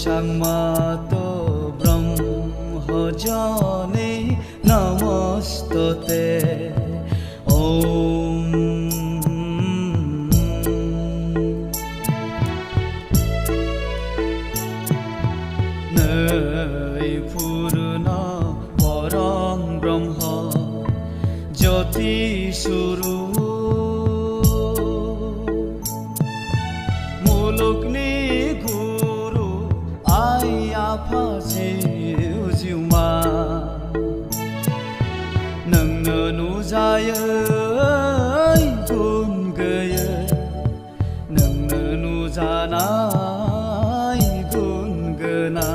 Sangmato Brahmajane Namostute Om Nei Purna Parang Brahma Jyoti Suru Mulukni Guru Ayapa Jiuma Nangna Nujayai Gun Gaya Nangna Nujanai Gun Gana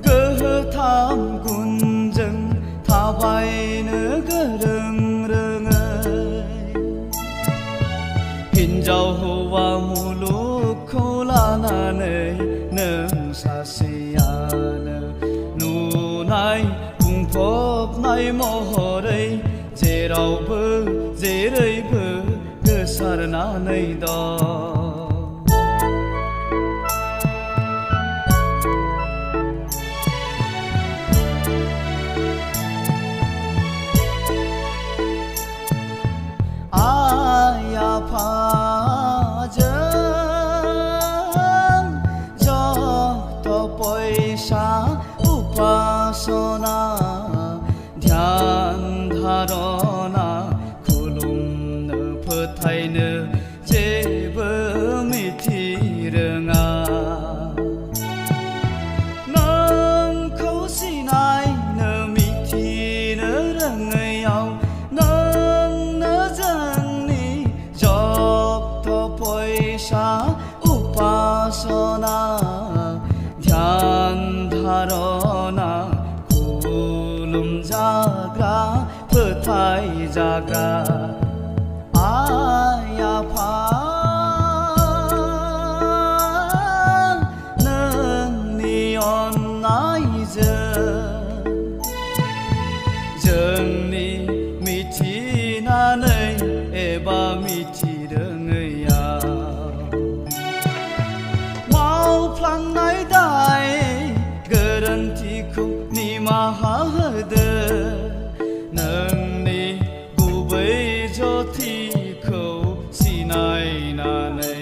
Gahatam Gunjang Tabaina Garang Rangai Hinjau Hua Mulukku Lananai Nang Sasiyana Nunai Buंफबनाय महरै जेरावबो जेरैबो गोसारनानै दं आइ आफाजों जत पैसा उपासना ध्यान धारणा खुलुमनो फोथायनो जेबो मिथिरोङा नोंखौ सिनायनो मिथिनो रोङैयाव नोंनो जोंनि जत पैसा उपासना ध्यान धारणा खुलुमजाग्रा फोथायजाग्रा आइ आफा नोंनि अननायजों जोंनि मिथिनानै एबा मिथिरोङैयाव मावफ्लांनाय दाय गोरोन्थिखौ निमाहा होदो नोंनि गुबै ज्योतिखौ सिनायनानै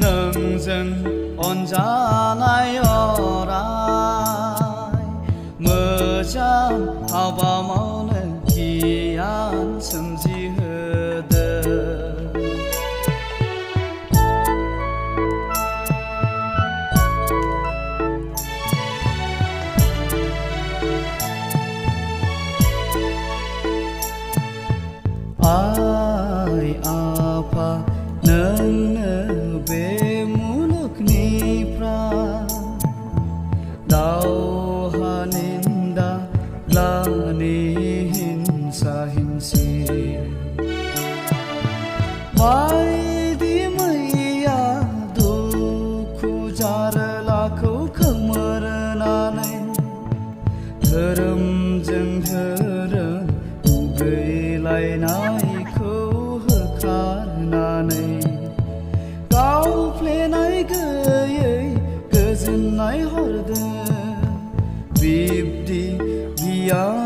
नोंजों अनजानाय अराय मोजां हाबा मावनो गियान सोमजिहोदो आइ आफा नोंनो बे मुलुगनिफ्राय दावहा निन्दा ग्लानि हिंसा हिंसि बायदि मैया दुखु जारलाखौ खोमोरनानै धोरोमजों धोरोम मुगैलायनायखौ होखारनानै गावफ्लेनाय गैयै गोजोननाय हरदो बिब्दि गियान